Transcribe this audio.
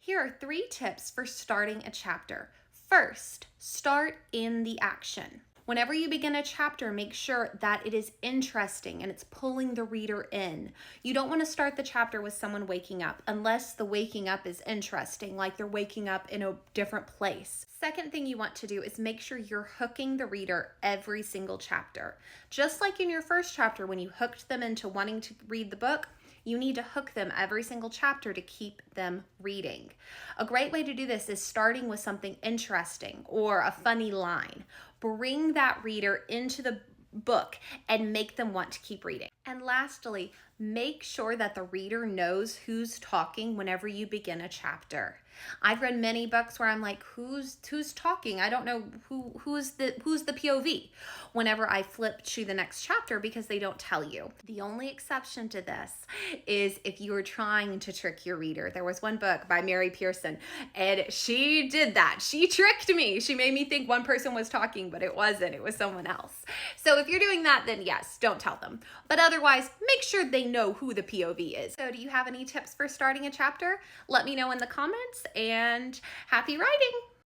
Here are 3 tips for starting a chapter. First, start in the action. Whenever you begin a chapter, make sure that it is interesting and it's pulling the reader in. You don't want to start the chapter with someone waking up unless the waking up is interesting, like they're waking up in a different place. Second thing you want to do is make sure you're hooking the reader every single chapter. Just like in your first chapter when you hooked them into wanting to read the book, you need to hook them every single chapter to keep them reading. A great way to do this is starting with something interesting or a funny line. Bring that reader into the book and make them want to keep reading. And lastly, make sure that the reader knows who's talking whenever you begin a chapter. I've read many books where I'm like, who's talking? I don't know who's the POV whenever I flip to the next chapter because they don't tell you. The only exception to this is if you are trying to trick your reader. There was one book by Mary Pearson and she did that. She tricked me. She made me think one person was talking, but it wasn't. It was someone else. So if you're doing that, then yes, don't tell them. But otherwise, make sure they know who the POV is. So do you have any tips for starting a chapter? Let me know in the comments and happy writing!